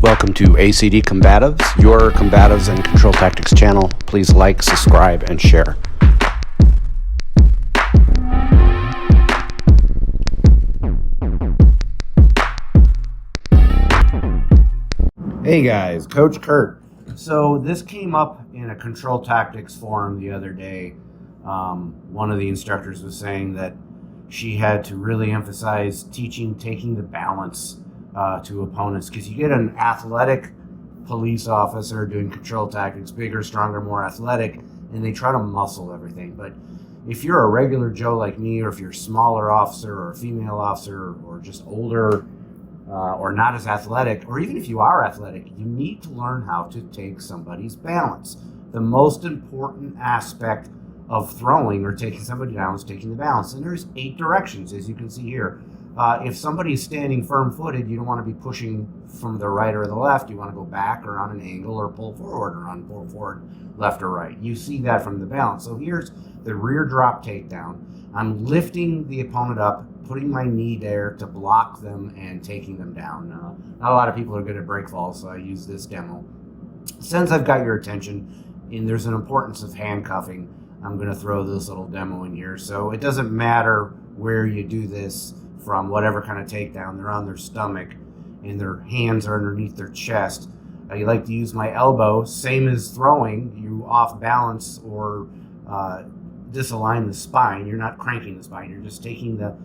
Welcome to ACD Combatives, your combatives and control tactics channel. Please like, subscribe, and share. Hey guys, Coach Kurt. So this came up in a control tactics forum the other day. One of the instructors was saying that she had to really emphasize taking the balance to opponents, because you get an athletic police officer doing control tactics, bigger, stronger, more athletic, and they try to muscle everything. But if you're a regular Joe like me, or if you're a smaller officer or a female officer or just older or not as athletic, or even if you are athletic, you need to learn how to take somebody's balance. The most important aspect of throwing or taking somebody down is taking the balance. And there's 8 directions, as you can see here. If somebody's standing firm-footed, you don't want to be pushing from the right or the left. You want to go back or on an angle or pull forward left or right. You see that from the balance. So here's the rear drop takedown. I'm lifting the opponent up, putting my knee there to block them and taking them down. Not a lot of people are good at break falls, so I use this demo. Since I've got your attention, and there's an importance of handcuffing, I'm going to throw this little demo in here. So it doesn't matter where you do this, from whatever kind of takedown. They're on their stomach and their hands are underneath their chest. I like to use my elbow, same as throwing. You off balance or disalign the spine. You're not cranking the spine. You're just taking the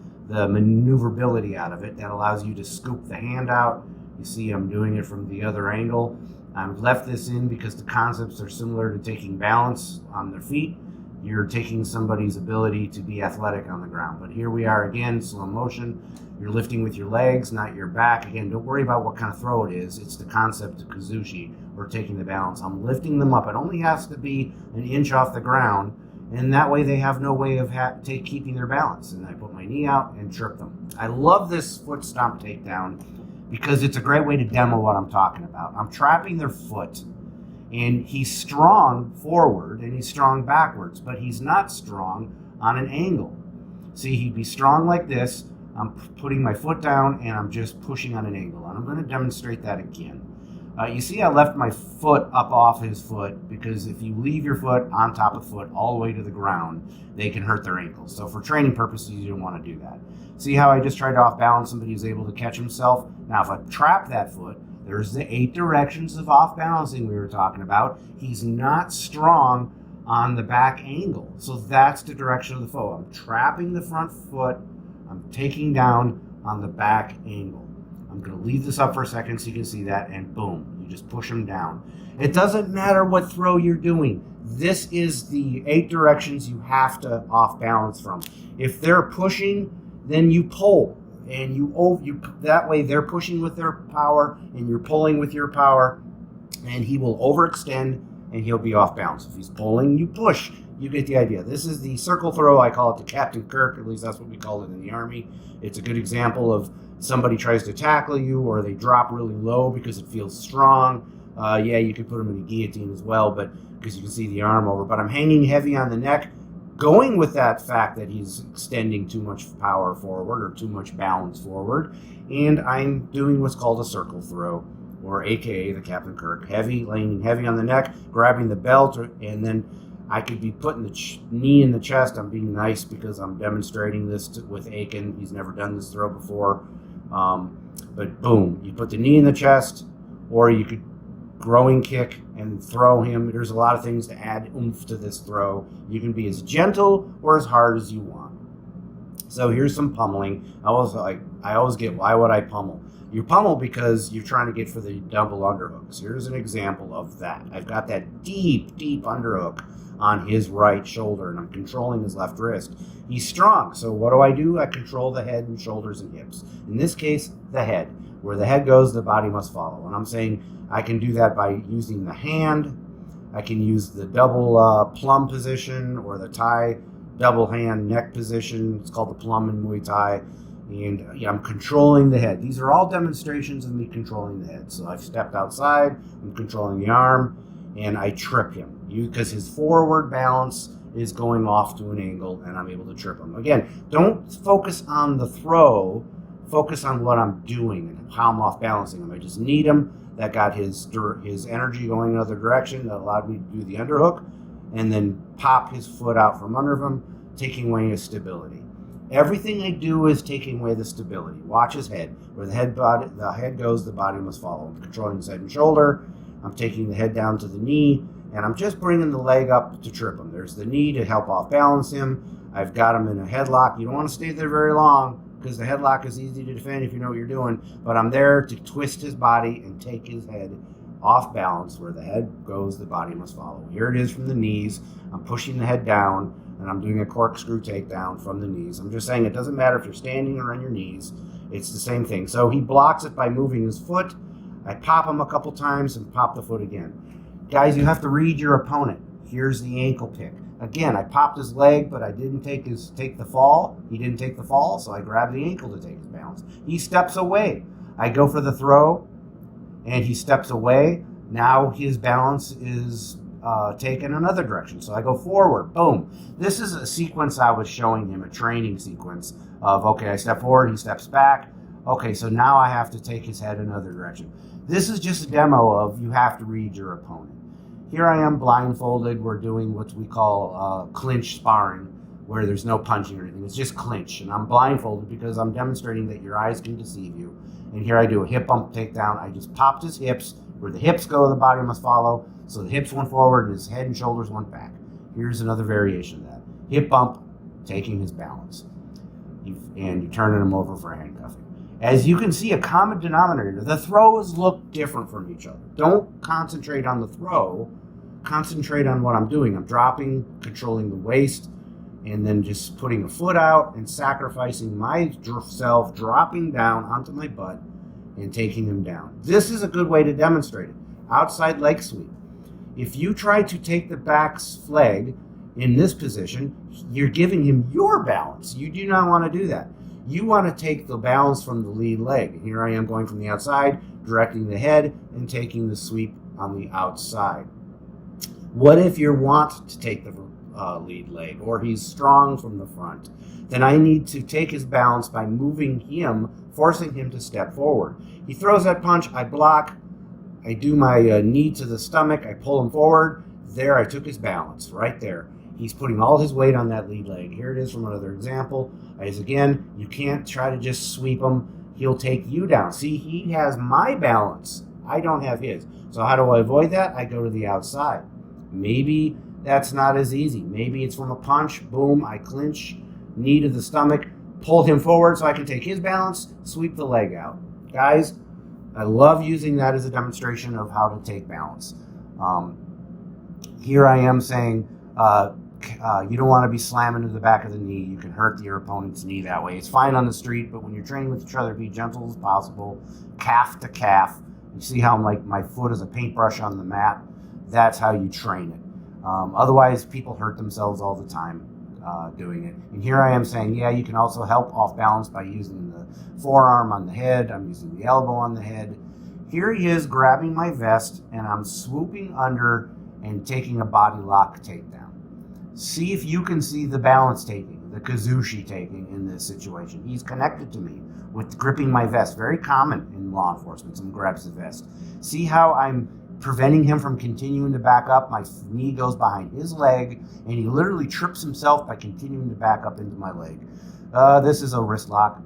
maneuverability out of it. That allows you to scoop the hand out. You see I'm doing it from the other angle. I've left this in because the concepts are similar to taking balance on their feet. You're taking somebody's ability to be athletic on the ground. But here we are again, slow motion. You're lifting with your legs, not your back. Again, don't worry about what kind of throw it is. It's the concept of kazushi, or taking the balance. I'm lifting them up. It only has to be an inch off the ground, and that way they have no way of keeping their balance. And I put my knee out and trip them. I love this foot stomp takedown because it's a great way to demo what I'm talking about. I'm trapping their foot. And he's strong forward and he's strong backwards, but he's not strong on an angle. See, he'd be strong like this. I'm putting my foot down and I'm just pushing on an angle. And I'm going to demonstrate that again. You see, I left my foot up off his foot, because if you leave your foot on top of the foot all the way to the ground, they can hurt their ankles. So for training purposes, you don't want to do that. See how I just tried to off balance somebody who's able to catch himself? Now, if I trap that foot, there's the 8 directions of off balancing we were talking about. He's not strong on the back angle. So that's the direction of the foe. I'm trapping the front foot. I'm taking down on the back angle. I'm going to leave this up for a second so you can see that, and boom, you just push him down. It doesn't matter what throw you're doing. This is the 8 directions you have to off balance from. If they're pushing, then you pull. And you that way they're pushing with their power and you're pulling with your power, and he will overextend and he'll be off balance. If he's pulling, you push. You get the idea. This is the circle throw. I call it the Captain Kirk. At least that's what we call it in the Army. It's a good example of somebody tries to tackle you, or they drop really low because it feels strong. Yeah, you could put them in a guillotine as well, but because you can see the arm over. But I'm hanging heavy on the neck, going with that fact that he's extending too much power forward or too much balance forward, and I'm doing what's called a circle throw, or AKA the Captain Kirk. Heavy, laying heavy on the neck, grabbing the belt, and then I could be putting the knee in the chest. I'm being nice because I'm demonstrating this with Aiken. He's never done this throw before. But boom, you put the knee in the chest, or you could growing kick and throw him. There's a lot of things to add oomph to this throw. You can be as gentle or as hard as you want. So here's some pummeling. I always get, why would I pummel? You pummel because you're trying to get for the double underhooks. Here's an example of that. I've got that deep underhook on his right shoulder, and I'm controlling his left wrist. He's strong, so what do? I control the head and shoulders and hips. In this case, the head. Where the head goes, the body must follow. And I'm saying I can do that by using the hand. I can use the double plum position, or the Thai double hand neck position. It's called the plum in Muay Thai. And I'm controlling the head. These are all demonstrations of me controlling the head. So I've stepped outside, I'm controlling the arm, and I trip him. Because his forward balance is going off to an angle, and I'm able to trip him. Again, don't focus on the throw. Focus on what I'm doing and how I'm off balancing him. I just need him. that got his energy going another direction, that allowed me to do the underhook, and then pop his foot out from under him, taking away his stability. Everything I do is taking away the stability. Watch his head. Where the head goes, the body must follow. I'm controlling his head and shoulder. I'm taking the head down to the knee, and I'm just bringing the leg up to trip him. There's the knee to help off balance him. I've got him in a headlock. You don't want to stay there very long because the headlock is easy to defend if you know what you're doing. But I'm there to twist his body and take his head off balance. Where the head goes, the body must follow. Here it is from the knees. I'm pushing the head down, and I'm doing a corkscrew takedown from the knees. I'm just saying it doesn't matter if you're standing or on your knees. It's the same thing. So he blocks it by moving his foot. I pop him a couple times and pop the foot again. Guys, you have to read your opponent. Here's the ankle pick. Again, I popped his leg, but I didn't take the fall. He didn't take the fall, so I grabbed the ankle to take his balance. He steps away. I go for the throw, and he steps away. Now his balance is taken another direction. So I go forward. Boom. This is a sequence I was showing him, a training sequence of, okay, I step forward, he steps back. Okay, so now I have to take his head another direction. This is just a demo of you have to read your opponent. Here I am blindfolded. We're doing what we call clinch sparring, where there's no punching or anything. It's just clinch. And I'm blindfolded because I'm demonstrating that your eyes can deceive you. And here I do a hip bump takedown. I just popped his hips. Where the hips go, the body must follow. So the hips went forward and his head and shoulders went back. Here's another variation of that. Hip bump, taking his balance. And you're turning him over for handcuffing. As you can see, a common denominator. The throws look different from each other. Don't concentrate on the throw. Concentrate on what I'm doing. I'm dropping, controlling the waist, and then just putting a foot out and sacrificing myself, dropping down onto my butt and taking him down. This is a good way to demonstrate it. Outside leg sweep. If you try to take the back leg in this position, you're giving him your balance. You do not want to do that. You want to take the balance from the lead leg. Here I am going from the outside, directing the head, and taking the sweep on the outside. What if you want to take the lead leg, or he's strong from the front? Then I need to take his balance by moving him, forcing him to step forward. He throws that punch, I block, I do my knee to the stomach, I pull him forward. There, I took his balance, right there. He's putting all his weight on that lead leg. Here it is from another example. As again, you can't try to just sweep him. He'll take you down. See, he has my balance. I don't have his. So how do I avoid that? I go to the outside. Maybe that's not as easy. Maybe it's from a punch. Boom, I clinch, knee to the stomach, pull him forward so I can take his balance, sweep the leg out. Guys, I love using that as a demonstration of how to take balance. Here I am saying, you don't want to be slamming to the back of the knee. You can hurt your opponent's knee that way. It's fine on the street, but when you're training with each other, be gentle as possible, calf to calf. You see how my foot is a paintbrush on the mat? That's how you train it. Otherwise, people hurt themselves all the time doing it. And here I am saying, yeah, you can also help off balance by using the forearm on the head. I'm using the elbow on the head. Here he is grabbing my vest, and I'm swooping under and taking a body lock takedown. See if you can see the balance taking, the kazushi taking in this situation. He's connected to me with gripping my vest. Very common in law enforcement. Someone grabs the vest. See how I'm preventing him from continuing to back up? My knee goes behind his leg, and he literally trips himself by continuing to back up into my leg. This is a wrist lock.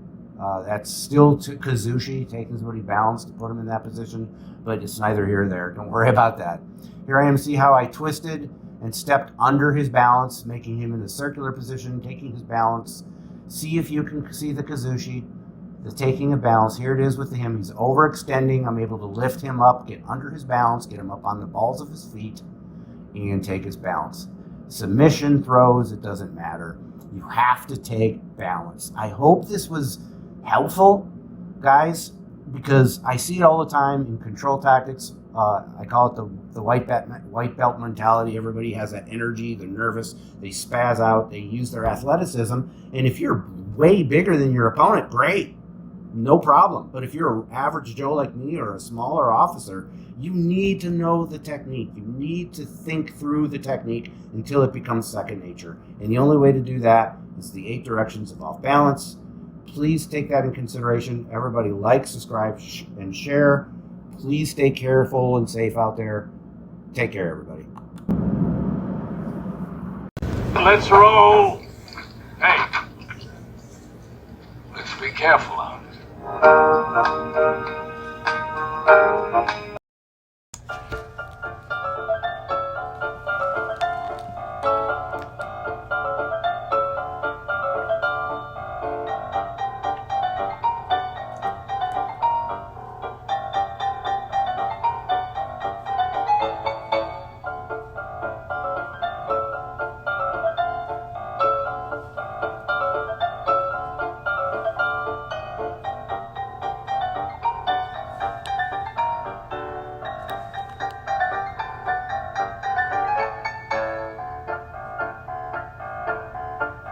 That's still kazushi, taking somebody balanced to put him in that position, but it's neither here nor there. Don't worry about that. Here I am. See how I twisted and stepped under his balance, making him in a circular position, taking his balance. See if you can see the kazushi, the taking of balance. Here it is with him. He's overextending. I'm able to lift him up, get under his balance, get him up on the balls of his feet, and take his balance. Submission, throws, it doesn't matter. You have to take balance. I hope this was helpful, guys, because I see it all the time in control tactics. I call it the white belt mentality. Everybody has that energy, they're nervous, they spaz out, they use their athleticism. And if you're way bigger than your opponent, great, no problem. But if you're an average Joe like me or a smaller officer, you need to know the technique. You need to think through the technique until it becomes second nature. And the only way to do that is the 8 directions of off balance. Please take that in consideration. Everybody like, subscribe, and share. Please stay careful and safe out there. Take care, everybody. Let's roll. Hey, let's be careful out.